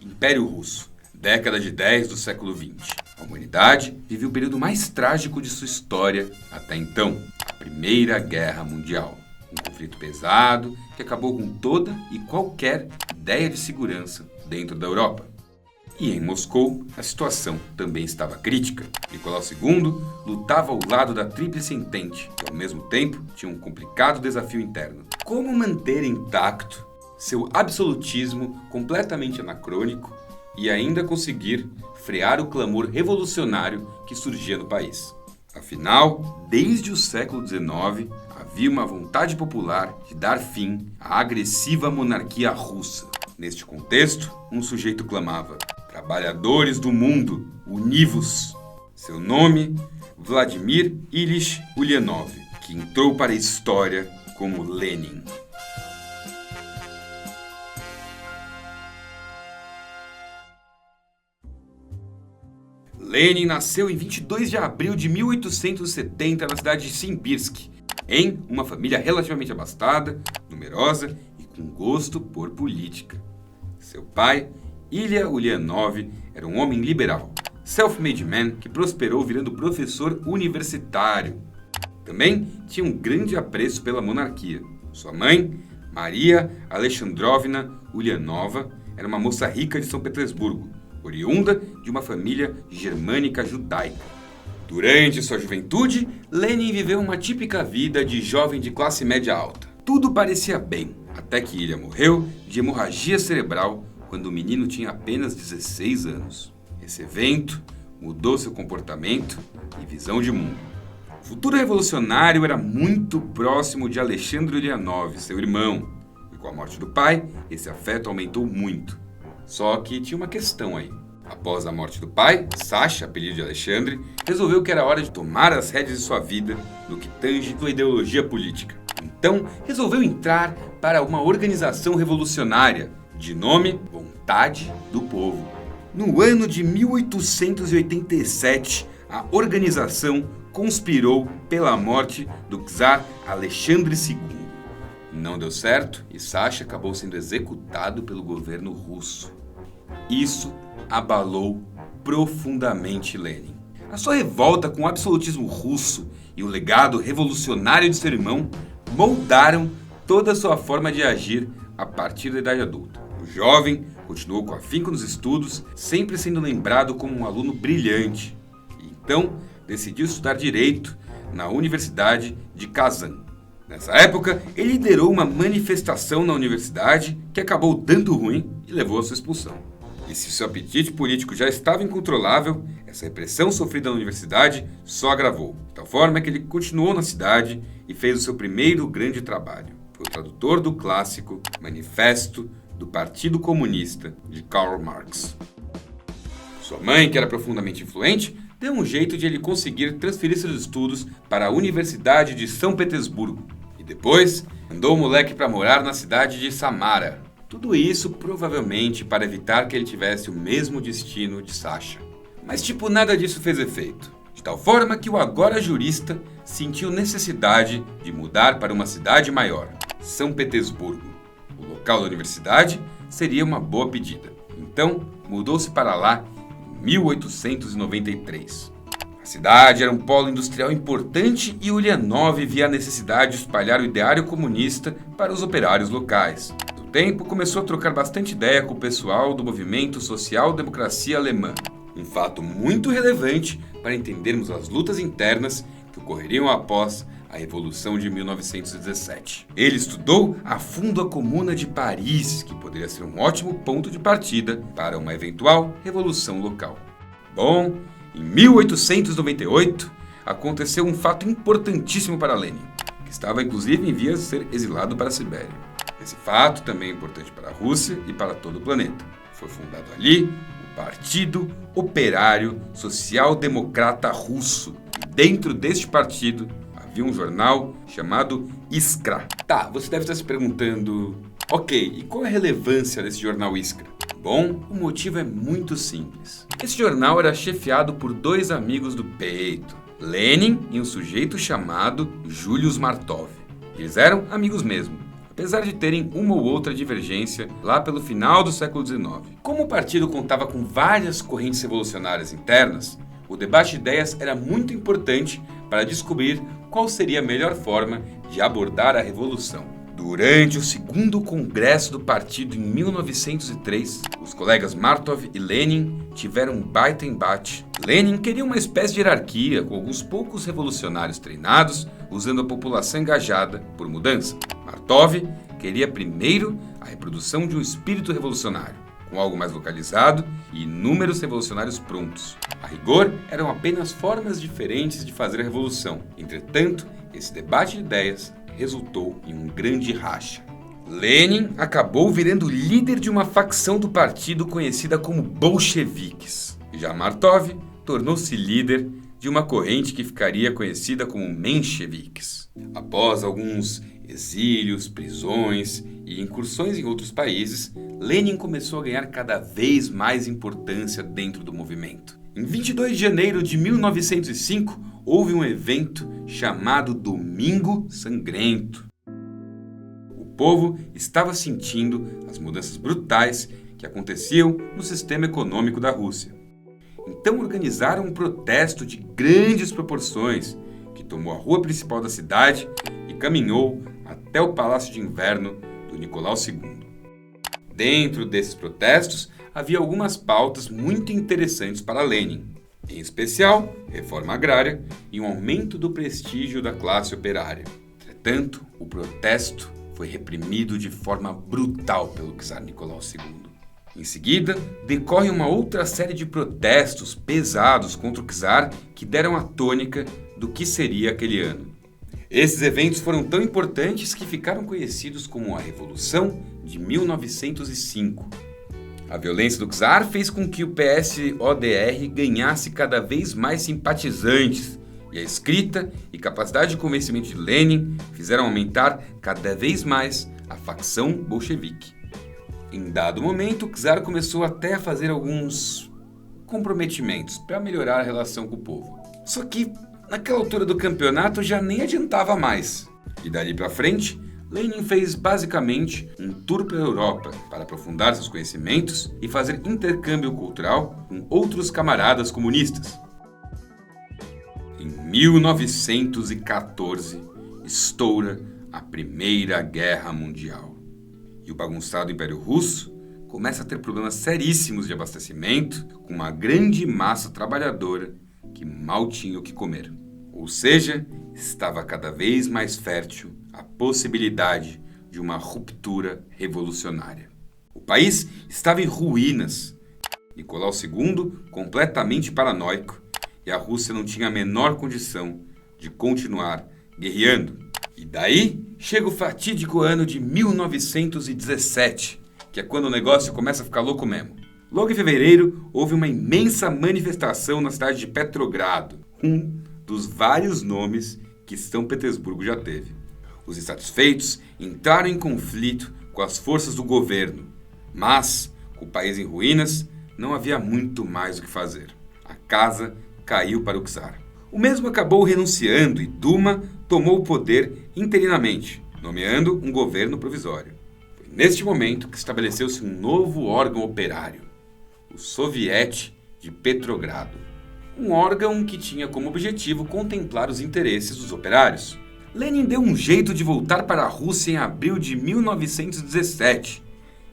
Império Russo, década de 10 do século XX. A humanidade viveu o período mais trágico de sua história até então, a Primeira Guerra Mundial. Um conflito pesado que acabou com toda e qualquer ideia de segurança dentro da Europa. E em Moscou, a situação também estava crítica. Nicolau II lutava ao lado da Tríplice Entente, que ao mesmo tempo tinha um complicado desafio interno. Como manter intacto seu absolutismo completamente anacrônico e ainda conseguir frear o clamor revolucionário que surgia no país? Afinal, desde o século XIX, havia uma vontade popular de dar fim à agressiva monarquia russa. Neste contexto, um sujeito clamava: "Trabalhadores do mundo, univos!" Seu nome, Vladimir Ilich Ulyanov, que entrou para a história como Lenin. Lenin nasceu em 22 de abril de 1870 na cidade de Simbirsk, em uma família relativamente abastada, numerosa e com gosto por política. Seu pai, Ilya Ulyanov, era um homem liberal, self-made man que prosperou virando professor universitário. Também tinha um grande apreço pela monarquia. Sua mãe, Maria Alexandrovna Ulyanova, era uma moça rica de São Petersburgo, oriunda de uma família germânica judaica. Durante sua juventude, Lenin viveu uma típica vida de jovem de classe média alta. Tudo parecia bem, até que Ilya morreu de hemorragia cerebral quando o menino tinha apenas 16 anos. Esse evento mudou seu comportamento e visão de mundo. O futuro revolucionário era muito próximo de Alexandre Ulyanov, seu irmão, e com a morte do pai, esse afeto aumentou muito. Só que tinha uma questão aí. Após a morte do pai, Sasha, apelido de Alexandre, resolveu que era hora de tomar as rédeas de sua vida no que tange sua ideologia política. Então, resolveu entrar para uma organização revolucionária, de nome Vontade do Povo. No ano de 1887, a organização conspirou pela morte do czar Alexandre II. Não deu certo e Sasha acabou sendo executado pelo governo russo. Isso abalou profundamente Lenin. A sua revolta com o absolutismo russo e o legado revolucionário de seu irmão moldaram toda a sua forma de agir a partir da idade adulta. O jovem continuou com afinco nos estudos, sempre sendo lembrado como um aluno brilhante. E então decidiu estudar Direito na Universidade de Kazan. Nessa época, ele liderou uma manifestação na universidade que acabou dando ruim e levou à sua expulsão. E se seu apetite político já estava incontrolável, essa repressão sofrida na universidade só agravou. De tal forma que ele continuou na cidade e fez o seu primeiro grande trabalho. Foi o tradutor do clássico Manifesto do Partido Comunista de Karl Marx. Sua mãe, que era profundamente influente, deu um jeito de ele conseguir transferir seus estudos para a Universidade de São Petersburgo. E depois, mandou o moleque para morar na cidade de Samara. Tudo isso provavelmente para evitar que ele tivesse o mesmo destino de Sasha. Mas nada disso fez efeito. De tal forma que o agora jurista sentiu necessidade de mudar para uma cidade maior, São Petersburgo. O local da universidade seria uma boa pedida. Então, mudou-se para lá em 1893. A cidade era um polo industrial importante e Ulyanov via a necessidade de espalhar o ideário comunista para os operários locais. Com o tempo, começou a trocar bastante ideia com o pessoal do movimento social-democracia alemã. Um fato muito relevante para entendermos as lutas internas que ocorreriam após a Revolução de 1917. Ele estudou a fundo a Comuna de Paris, que poderia ser um ótimo ponto de partida para uma eventual revolução local. Bom, em 1898, aconteceu um fato importantíssimo para Lenin, que estava inclusive em vias de ser exilado para a Sibéria. Esse fato também é importante para a Rússia e para todo o planeta. Foi fundado ali o Partido Operário Social-Democrata Russo. E dentro deste partido havia um jornal chamado Iskra. Tá, você deve estar se perguntando, ok, e qual é a relevância desse jornal Iskra? Bom, o motivo é muito simples. Esse jornal era chefiado por dois amigos do peito, Lenin e um sujeito chamado Julius Martov. Eles eram amigos mesmo, apesar de terem uma ou outra divergência lá pelo final do século XIX. Como o partido contava com várias correntes revolucionárias internas, o debate de ideias era muito importante para descobrir qual seria a melhor forma de abordar a revolução. Durante o segundo congresso do partido em 1903, os colegas Martov e Lenin tiveram um baita embate. Lenin queria uma espécie de hierarquia com alguns poucos revolucionários treinados, usando a população engajada por mudança. Martov queria primeiro a reprodução de um espírito revolucionário, com algo mais localizado e inúmeros revolucionários prontos. A rigor, eram apenas formas diferentes de fazer a revolução. Entretanto, esse debate de ideias resultou em um grande racha. Lenin acabou virando líder de uma facção do partido conhecida como bolcheviques. Já Martov tornou-se líder de uma corrente que ficaria conhecida como mencheviques. Após alguns exílios, prisões e incursões em outros países, Lenin começou a ganhar cada vez mais importância dentro do movimento. Em 22 de janeiro de 1905, houve um evento chamado Domingo Sangrento. O povo estava sentindo as mudanças brutais que aconteciam no sistema econômico da Rússia. Então organizaram um protesto de grandes proporções que tomou a rua principal da cidade e caminhou até o Palácio de Inverno do Nicolau II. Dentro desses protestos, havia algumas pautas muito interessantes para Lenin, em especial, reforma agrária e um aumento do prestígio da classe operária. Entretanto, o protesto foi reprimido de forma brutal pelo czar Nicolau II. Em seguida, decorre uma outra série de protestos pesados contra o czar que deram a tônica do que seria aquele ano. Esses eventos foram tão importantes que ficaram conhecidos como a Revolução de 1905. A violência do czar fez com que o PSODR ganhasse cada vez mais simpatizantes, e a escrita e capacidade de convencimento de Lenin fizeram aumentar cada vez mais a facção bolchevique. Em dado momento, o czar começou até a fazer alguns comprometimentos para melhorar a relação com o povo. Só que, naquela altura do campeonato, já nem adiantava mais. E dali para frente, Lenin fez basicamente um tour pela Europa para aprofundar seus conhecimentos e fazer intercâmbio cultural com outros camaradas comunistas. Em 1914, estoura a Primeira Guerra Mundial. E o bagunçado Império Russo começa a ter problemas seríssimos de abastecimento, com uma grande massa trabalhadora que mal tinha o que comer. Ou seja, estava cada vez mais fértil a possibilidade de uma ruptura revolucionária. O país estava em ruínas. Nicolau II completamente paranoico, e a Rússia não tinha a menor condição de continuar guerreando. E daí chega o fatídico ano de 1917, que é quando o negócio começa a ficar louco mesmo. Logo em fevereiro, houve uma imensa manifestação na cidade de Petrogrado, um dos vários nomes que São Petersburgo já teve. Os insatisfeitos entraram em conflito com as forças do governo, mas, com o país em ruínas, não havia muito mais o que fazer. A casa caiu para o czar. O mesmo acabou renunciando e Duma tomou o poder interinamente, nomeando um governo provisório. Foi neste momento que estabeleceu-se um novo órgão operário, o Soviete de Petrogrado. Um órgão que tinha como objetivo contemplar os interesses dos operários. Lenin deu um jeito de voltar para a Rússia em abril de 1917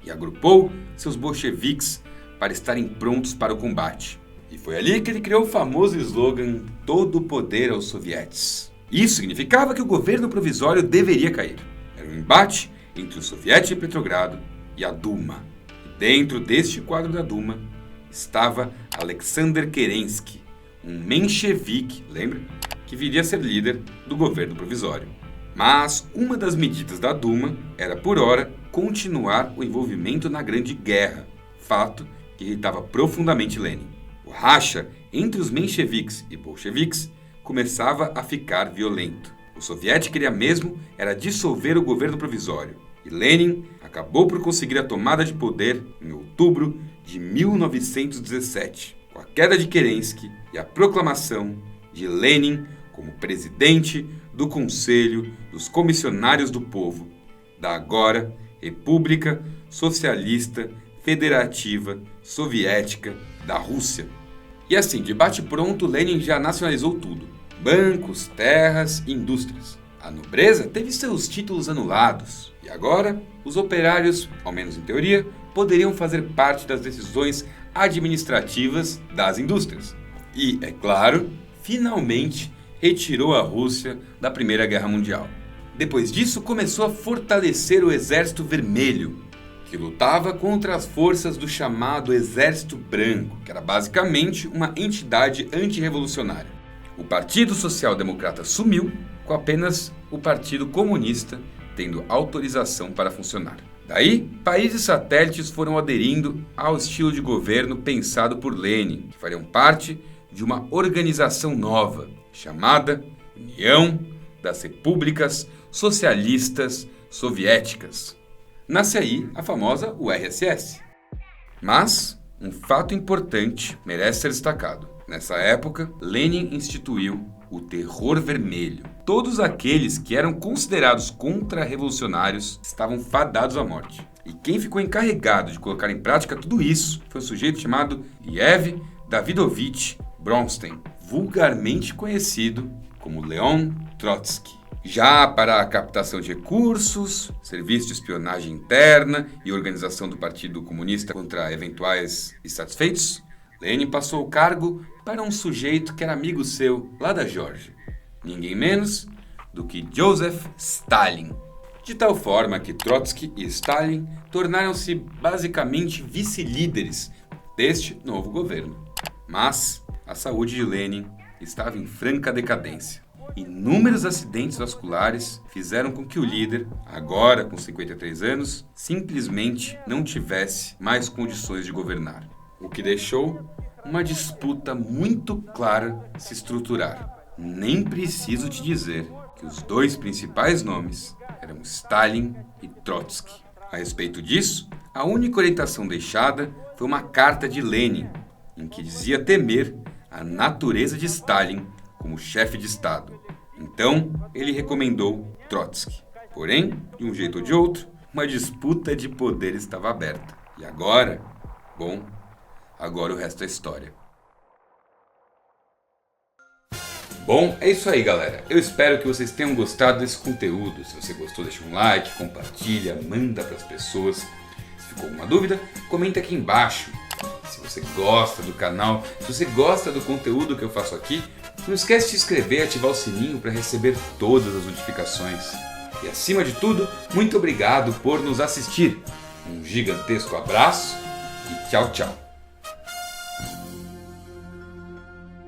e agrupou seus bolcheviques para estarem prontos para o combate. E foi ali que ele criou o famoso slogan "Todo o poder aos sovietes". Isso significava que o governo provisório deveria cair. Era um embate entre o Soviete de Petrogrado e a Duma. E dentro deste quadro da Duma estava Alexander Kerensky, um menchevique, lembra? Que viria a ser líder do governo provisório. Mas uma das medidas da Duma era, por hora, continuar o envolvimento na Grande Guerra, fato que irritava profundamente Lenin. O racha entre os mencheviques e bolcheviques começava a ficar violento. O soviético queria mesmo era dissolver o governo provisório, e Lenin acabou por conseguir a tomada de poder em outubro de 1917, com a queda de Kerensky e a proclamação de Lenin como presidente do Conselho dos Comissionários do Povo, da agora República Socialista Federativa Soviética da Rússia. E assim, de bate-pronto, Lenin já nacionalizou tudo: bancos, terras e indústrias. A nobreza teve seus títulos anulados. E agora, os operários, ao menos em teoria, poderiam fazer parte das decisões administrativas das indústrias. E, é claro, finalmente retirou a Rússia da Primeira Guerra Mundial. Depois disso, começou a fortalecer o Exército Vermelho, que lutava contra as forças do chamado Exército Branco, que era basicamente uma entidade antirrevolucionária. O Partido Social Democrata sumiu, com apenas o Partido Comunista tendo autorização para funcionar. Daí, países satélites foram aderindo ao estilo de governo pensado por Lenin, que fariam parte de uma organização nova, chamada União das Repúblicas Socialistas Soviéticas. Nasce aí a famosa URSS. Mas um fato importante merece ser destacado. Nessa época, Lenin instituiu o Terror Vermelho. Todos aqueles que eram considerados contra-revolucionários estavam fadados à morte. E quem ficou encarregado de colocar em prática tudo isso foi um sujeito chamado Lev Davidovich Bronstein, vulgarmente conhecido como Leon Trotsky. Já para a captação de recursos, serviço de espionagem interna e organização do Partido Comunista contra eventuais insatisfeitos, Lenin passou o cargo para um sujeito que era amigo seu lá da Geórgia, ninguém menos do que Joseph Stalin. De tal forma que Trotsky e Stalin tornaram-se basicamente vice-líderes deste novo governo. Mas a saúde de Lenin estava em franca decadência. Inúmeros acidentes vasculares fizeram com que o líder, agora com 53 anos, simplesmente não tivesse mais condições de governar, o que deixou uma disputa muito clara se estruturar. Nem preciso te dizer que os dois principais nomes eram Stalin e Trotsky. A respeito disso, a única orientação deixada foi uma carta de Lenin, em que dizia temer a natureza de Stalin como chefe de Estado. Então, ele recomendou Trotsky. Porém, de um jeito ou de outro, uma disputa de poder estava aberta. E agora, agora o resto é história. Bom, é isso aí, galera. Eu espero que vocês tenham gostado desse conteúdo. Se você gostou, deixa um like, compartilha, manda para as pessoas. Se ficou alguma dúvida, comenta aqui embaixo. Se você gosta do canal, se você gosta do conteúdo que eu faço aqui, não esquece de se inscrever e ativar o sininho para receber todas as notificações. E acima de tudo, muito obrigado por nos assistir. Um gigantesco abraço e tchau, tchau.